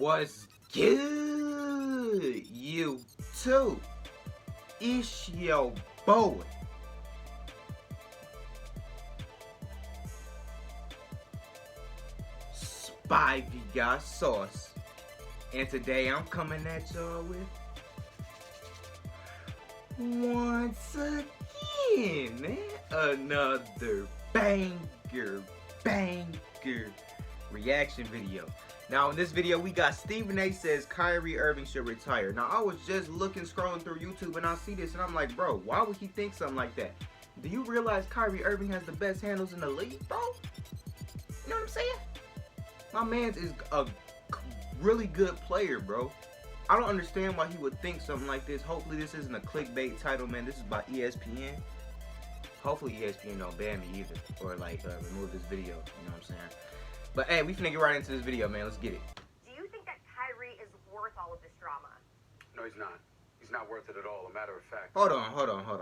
What's good, you too? It's your boy, Spivey got sauce, and today I'm coming at y'all with once again, man, another banger reaction video. Now in this video we got Stephen A says Kyrie Irving should retire. Now I was just scrolling through YouTube and I see this and I'm like, bro, why would he think something like that? Do you realize Kyrie Irving has the best handles in the league, bro? You know what I'm saying? My man is a really good player, bro. I don't understand why he would think something like this. Hopefully this isn't a clickbait title, man. This is by ESPN. Hopefully ESPN don't ban me either, or like remove this video. You know what I'm saying? But hey, we finna get right into this video, man. Let's get it. Do you think that Kyrie is worth all of this drama? No, he's not. He's not worth it at all. A matter of fact. Hold on.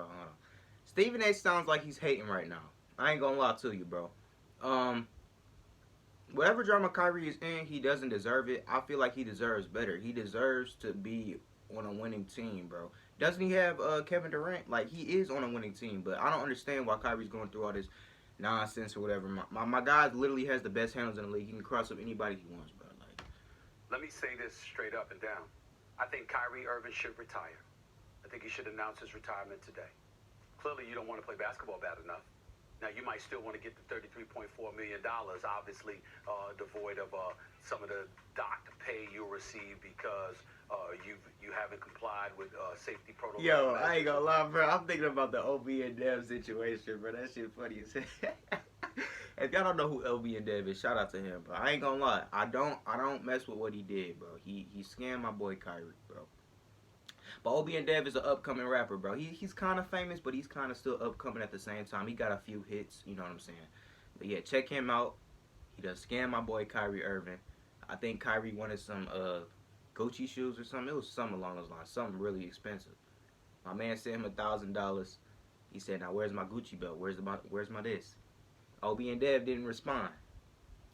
Stephen A sounds like he's hating right now. I ain't gonna lie to you, bro. Whatever drama Kyrie is in, he doesn't deserve it. I feel like he deserves better. He deserves to be on a winning team, bro. Doesn't he have Kevin Durant? Like, he is on a winning team, but I don't understand why Kyrie's going through all this nonsense or whatever. My guy literally has the best handles in the league. He can cross up anybody he wants, bro. Like, let me say this straight up and down. I think Kyrie Irving should retire. I think he should announce his retirement today. Clearly, you don't want to play basketball bad enough. Now, you might still want to get the $33.4 million, obviously devoid of some of the doctor pay you'll receive because you haven't complied with safety protocols. yo, I ain't gonna lie, bro. I'm thinking about the OB and Dev situation, bro. That shit funny as hell. If y'all don't know who LB and Dev is, shout out to him, bro. I ain't gonna lie. I don't mess with what he did, bro. He scammed my boy Kyrie, bro. But OB and Dev is an upcoming rapper, bro. He's kind of famous, but he's kind of still upcoming at the same time. He got a few hits, you know what I'm saying? But yeah, check him out. He does scam my boy Kyrie Irving. I think Kyrie wanted some Gucci shoes or something. It was something along those lines, something really expensive. My man sent him $1,000. He said, "Now where's my Gucci belt? Where's my this?" OB and Dev didn't respond.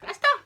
That's tough.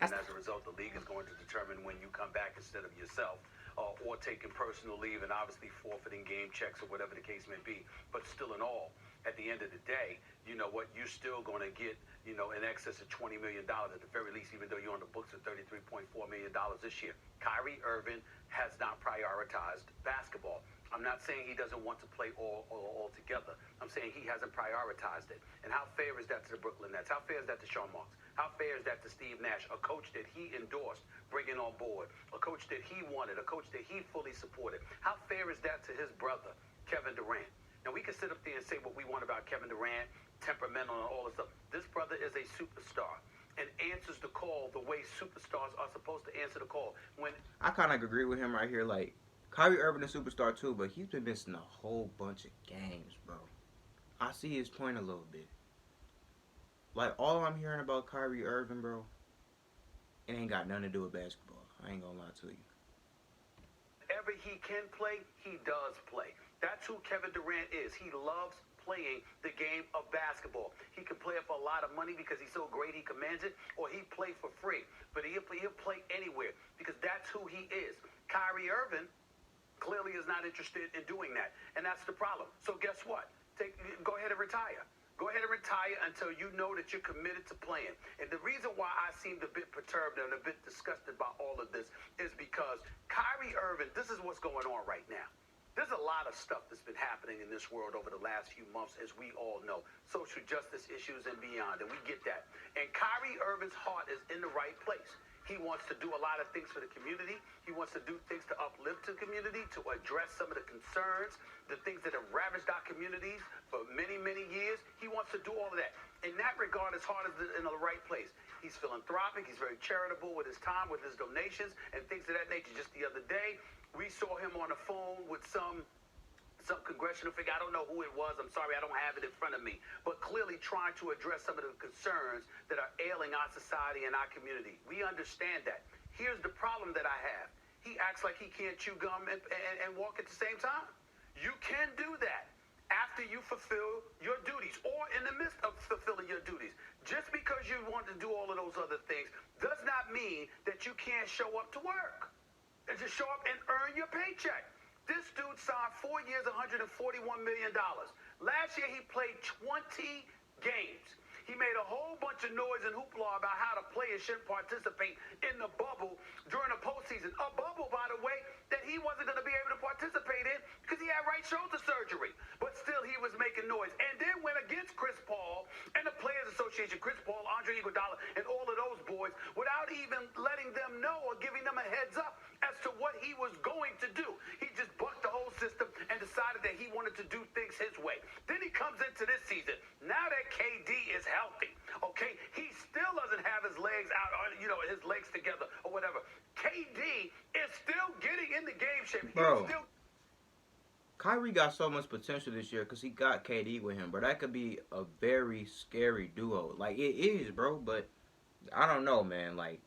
And as a result, the league is going to determine when you come back instead of yourself. Or taking personal leave and obviously forfeiting game checks or whatever the case may be. But still in all, at the end of the day, you know what, you're still going to get, in excess of $20 million at the very least, even though you're on the books of $33.4 million this year. Kyrie Irving has not prioritized basketball. I'm not saying he doesn't want to play all together. I'm saying he hasn't prioritized it. And how fair is that to the Brooklyn Nets? How fair is that to Sean Marks? How fair is that to Steve Nash, a coach that he endorsed bringing on board, a coach that he wanted, a coach that he fully supported? How fair is that to his brother, Kevin Durant? Now, we can sit up there and say what we want about Kevin Durant, temperamental and all this stuff. This brother is a superstar and answers the call the way superstars are supposed to answer the call. When I kind of agree with him right here. Like, Kyrie Irving is a superstar too, but he's been missing a whole bunch of games, bro. I see his point a little bit. Like, all I'm hearing about Kyrie Irving, bro, it ain't got nothing to do with basketball. I ain't gonna lie to you. Whenever he can play, he does play. That's who Kevin Durant is. He loves playing the game of basketball. He can play it for a lot of money because he's so great he commands it, or he play for free. But he'll play anywhere because that's who he is. Kyrie Irving clearly is not interested in doing that, and that's the problem. So guess what? Go ahead and retire. Go ahead and retire until you know that you're committed to playing. And the reason why I seemed a bit perturbed and a bit disgusted by all of this is because Kyrie Irving, this is what's going on right now. There's a lot of stuff that's been happening in this world over the last few months, as we all know. Social justice issues and beyond, and we get that. And Kyrie Irving's heart is in the right place. He wants to do a lot of things for the community. He wants to do things to uplift the community, to address some of the concerns, the things that have ravaged our communities for many, many years. He wants to do all of that. In that regard, his heart is in the right place. He's philanthropic. He's very charitable with his time, with his donations, and things of that nature. Just the other day, we saw him on the phone with some congressional figure. I don't know who it was. I'm sorry, I don't have it in front of me. But clearly trying to address some of the concerns that are ailing our society and our community. We understand that. Here's the problem that I have. He acts like he can't chew gum and walk at the same time. You can do that. After after you fulfill your duties or in the midst of fulfilling your duties. Just because you want to do all of those other things does not mean that you can't show up to work. And just show up and earn your paycheck. This dude signed 4 years, $141 million. Last year, he played 20 games. He made a whole bunch of noise and hoopla about how the players shouldn't participate in the bubble during the postseason. A bubble, by the way, that he wasn't going to be able to participate in because he had right shoulder surgery. But still, he was making noise. And then went against Chris Paul and the Players Association, Chris Paul, Andre Iguodala, and all of those boys without even letting them know or giving them a heads up as to what he was going to do. He just bucked the whole system and decided that he wanted to do things his way. Then he comes into this season. Now that KD is healthy, okay, he still doesn't have his legs out, his legs together or whatever. KD is still getting in the game shape. Bro, Kyrie got so much potential this year because he got KD with him, bro. That could be a very scary duo. Like, it is, bro, but I don't know, man. Like,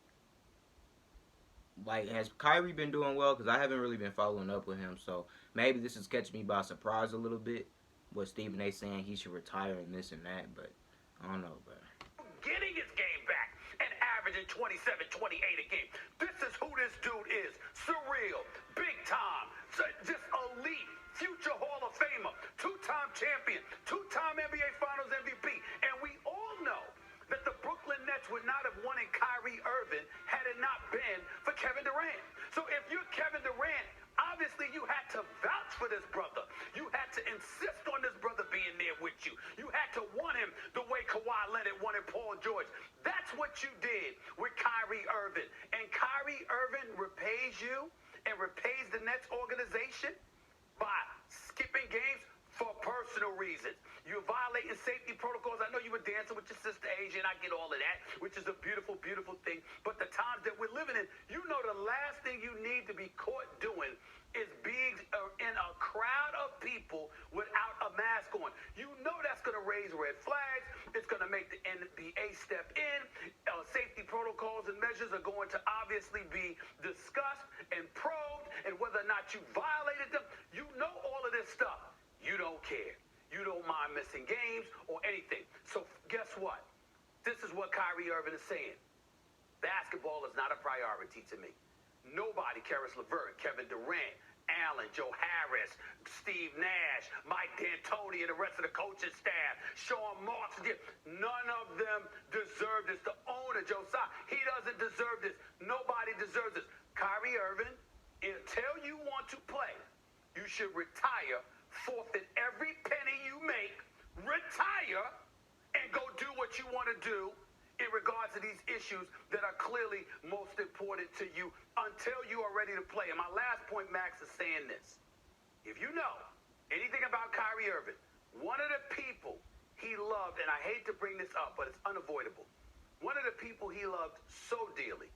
has Kyrie been doing well? Because I haven't really been following up with him, so maybe this is catching me by surprise a little bit. What Stephen A. saying he should retire and this and that, but I don't know, bro. Getting his game back and averaging 27, 28 a game. This is who this dude is. Surreal, big time, just elite, future Hall of Famer, two-time champion, two-time NBA Finals MVP. And we all know that the Brooklyn Nets would not have won in Kyrie Irving had it not been for Kevin Durant. So if you're Kevin Durant, obviously you had to vouch for this brother. You had to insist on this brother being there with you. You had to want him the way Kawhi Leonard wanted Paul George. That's what you did with Kyrie Irving. And Kyrie Irving repays you and repays the Nets organization by skipping games for personal reasons. You're violating safety protocols. I know you were dancing with your sister Asia, and I get all of that, which is a beautiful, beautiful thing. But the times that we're living in, you know the last thing you need to be caught doing is being in a crowd of people without a mask on. You know that's going to raise red flags. It's going to make the NBA step in. Safety protocols and measures are going to obviously be discussed and probed, and whether or not you violated them, you know all of this stuff. You don't care. You don't mind missing games or anything. So guess what? This is what Kyrie Irving is saying. Basketball is not a priority to me. Nobody, Karis LeVert, Kevin Durant, Allen, Joe Harris, Steve Nash, Mike D'Antoni, and the rest of the coaching staff, Sean Marks, none of them deserve this. The owner, Joe Tsai, he doesn't deserve this. Nobody deserves this. Kyrie Irving, until you want to play, you should retire, forfeit every penny you make, retire, and go do what you want to do in regards to these issues that are clearly most important to you until you are ready to play. And my last point, Max, is saying this. If you know anything about Kyrie Irving, one of the people he loved, and I hate to bring this up, but it's unavoidable, one of the people he loved so dearly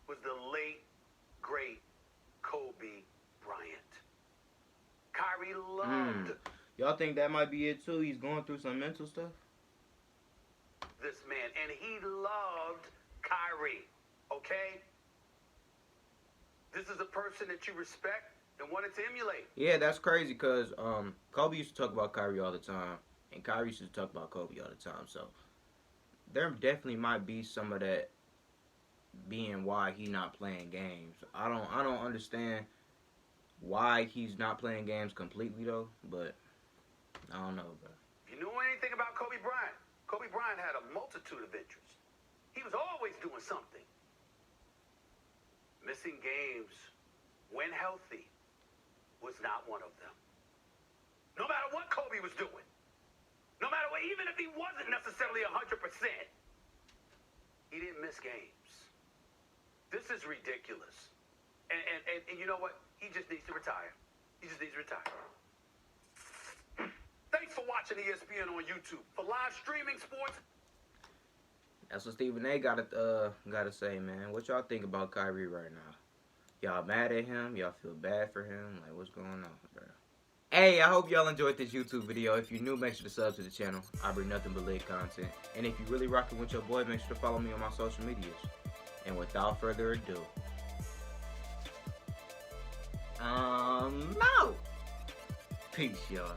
was the late, great Kobe Bryant. Kyrie loved Y'all think that might be it too? He's going through some mental stuff? This man, and he loved Kyrie, okay? This is a person that you respect and wanted to emulate. Yeah, that's crazy because Kobe used to talk about Kyrie all the time, and Kyrie used to talk about Kobe all the time. So there definitely might be some of that being why he's not playing games. I don't understand why he's not playing games completely though, but I don't know, bro. If you knew anything about Kobe Bryant had a multitude of interests. He was always doing something. Missing games when healthy was not one of them. No matter what Kobe was doing, no matter what, even if he wasn't necessarily 100%, he didn't miss games. This is ridiculous. And you know what? He just needs to retire. He just needs to retire. Thanks for watching ESPN on YouTube. For live streaming sports. That's what Stephen A. gotta say, man. What y'all think about Kyrie right now? Y'all mad at him? Y'all feel bad for him? Like, what's going on, bro? Hey, I hope y'all enjoyed this YouTube video. If you're new, make sure to sub to the channel. I bring nothing but lit content. And if you really rocking with your boy, make sure to follow me on my social medias. And without further ado, no. Peace, y'all.